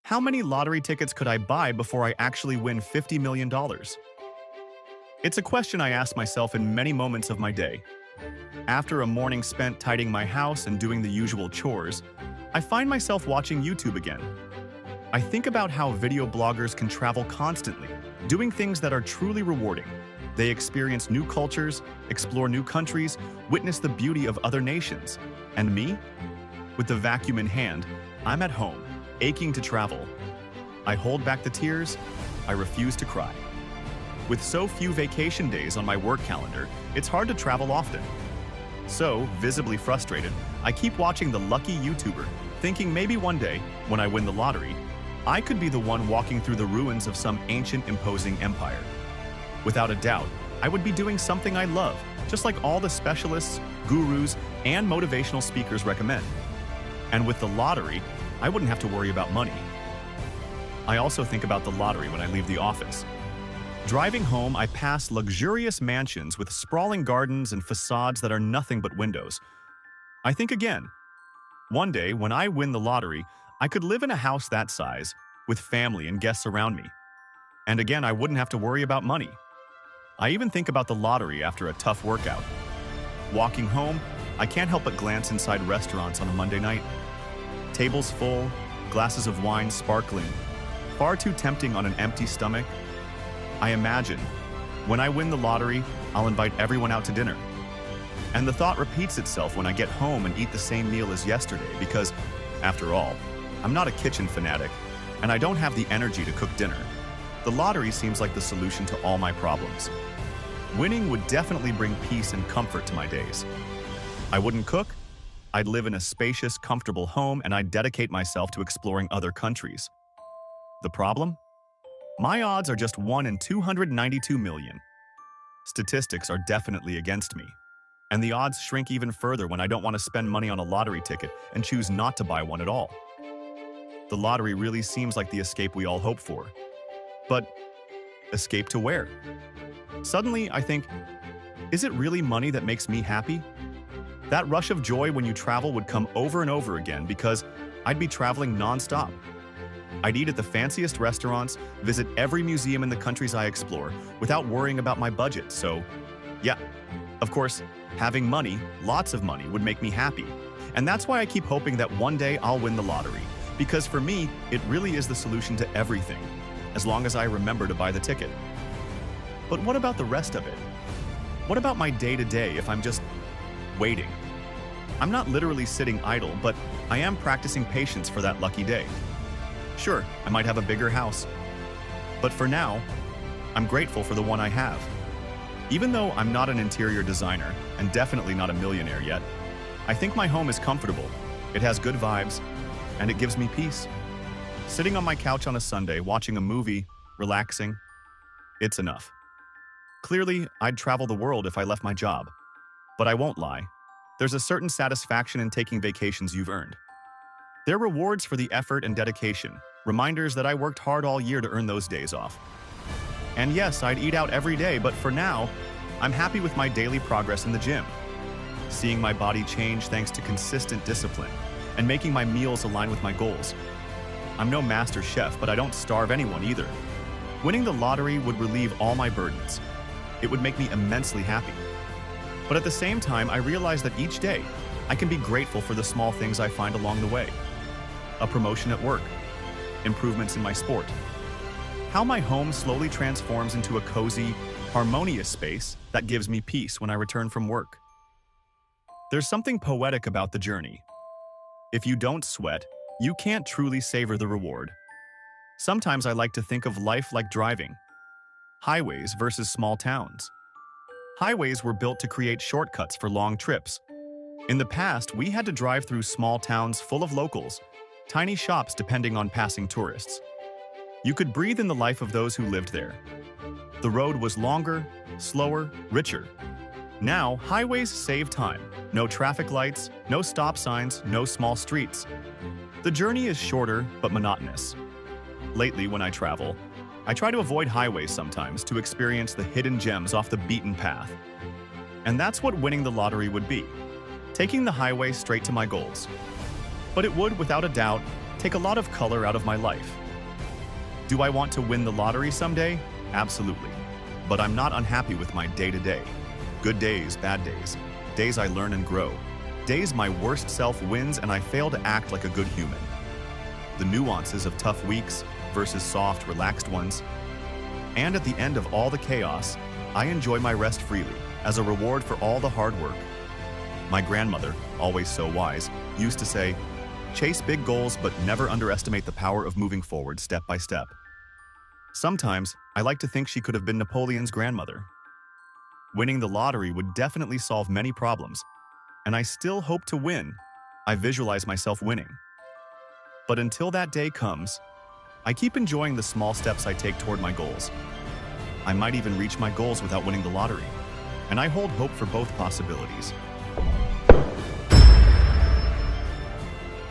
How many lottery tickets could I buy before I actually win $50 million? It's a question I ask myself in many moments of my day. After a morning spent tidying my house and doing the usual chores, I find myself watching YouTube again. I think about how video bloggers can travel constantly, doing things that are truly rewarding. They experience new cultures, explore new countries, witness the beauty of other nations. And me? With the vacuum in hand, I'm at home, aching to travel. I hold back the tears, I refuse to cry. With so few vacation days on my work calendar, it's hard to travel often. So, visibly frustrated, I keep watching the lucky YouTuber, thinking maybe one day, when I win the lottery, I could be the one walking through the ruins of some ancient, imposing empire. Without a doubt, I would be doing something I love, just like all the specialists, gurus, and motivational speakers recommend. And with the lottery, I wouldn't have to worry about money. I also think about the lottery when I leave the office. Driving home, I pass luxurious mansions with sprawling gardens and facades that are nothing but windows. I think again, one day when I win the lottery, I could live in a house that size, with family and guests around me. And again, I wouldn't have to worry about money. I even think about the lottery after a tough workout. Walking home, I can't help but glance inside restaurants on a Monday night. Tables full, glasses of wine sparkling, far too tempting on an empty stomach. I imagine, when I win the lottery, I'll invite everyone out to dinner. And the thought repeats itself when I get home and eat the same meal as yesterday because, after all, I'm not a kitchen fanatic, and I don't have the energy to cook dinner. The lottery seems like the solution to all my problems. Winning would definitely bring peace and comfort to my days. I wouldn't cook, I'd live in a spacious, comfortable home, and I'd dedicate myself to exploring other countries. The problem? My odds are just 1 in 292 million. Statistics are definitely against me. And the odds shrink even further when I don't want to spend money on a lottery ticket and choose not to buy one at all. The lottery really seems like the escape we all hope for. But escape to where? Suddenly, I think, is it really money that makes me happy? That rush of joy when you travel would come over and over again because I'd be traveling nonstop. I'd eat at the fanciest restaurants, visit every museum in the countries I explore, without worrying about my budget, so yeah. Of course, having money, lots of money, would make me happy. And that's why I keep hoping that one day I'll win the lottery. Because for me, it really is the solution to everything, as long as I remember to buy the ticket. But what about the rest of it? What about my day-to-day if I'm just waiting? I'm not literally sitting idle, but I am practicing patience for that lucky day. Sure, I might have a bigger house. But for now, I'm grateful for the one I have. Even though I'm not an interior designer, and definitely not a millionaire yet, I think my home is comfortable, it has good vibes, and it gives me peace. Sitting on my couch on a Sunday, watching a movie, relaxing, it's enough. Clearly, I'd travel the world if I left my job. But I won't lie, there's a certain satisfaction in taking vacations you've earned. They're rewards for the effort and dedication, reminders that I worked hard all year to earn those days off. And yes, I'd eat out every day, but for now, I'm happy with my daily progress in the gym. Seeing my body change thanks to consistent discipline, and making my meals align with my goals. I'm no master chef, but I don't starve anyone either. Winning the lottery would relieve all my burdens. It would make me immensely happy. But at the same time, I realize that each day, I can be grateful for the small things I find along the way. A promotion at work, improvements in my sport, how my home slowly transforms into a cozy, harmonious space that gives me peace when I return from work. There's something poetic about the journey. If you don't sweat, you can't truly savor the reward. Sometimes I like to think of life like driving. Highways versus small towns. Highways were built to create shortcuts for long trips. In the past, we had to drive through small towns full of locals, tiny shops depending on passing tourists. You could breathe in the life of those who lived there. The road was longer, slower, richer. Now, highways save time. No traffic lights, no stop signs, no small streets. The journey is shorter but monotonous. Lately, when I travel, I try to avoid highways sometimes to experience the hidden gems off the beaten path. And that's what winning the lottery would be, taking the highway straight to my goals. But it would, without a doubt, take a lot of color out of my life. Do I want to win the lottery someday? Absolutely. But I'm not unhappy with my day-to-day. Good days, bad days. Days I learn and grow. Days my worst self wins and I fail to act like a good human. The nuances of tough weeks versus soft, relaxed ones. And at the end of all the chaos, I enjoy my rest freely as a reward for all the hard work. My grandmother, always so wise, used to say, "Chase big goals but never underestimate the power of moving forward step by step." Sometimes, I like to think she could have been Napoleon's grandmother. Winning the lottery would definitely solve many problems, and I still hope to win. I visualize myself winning. But until that day comes, I keep enjoying the small steps I take toward my goals. I might even reach my goals without winning the lottery, and I hold hope for both possibilities.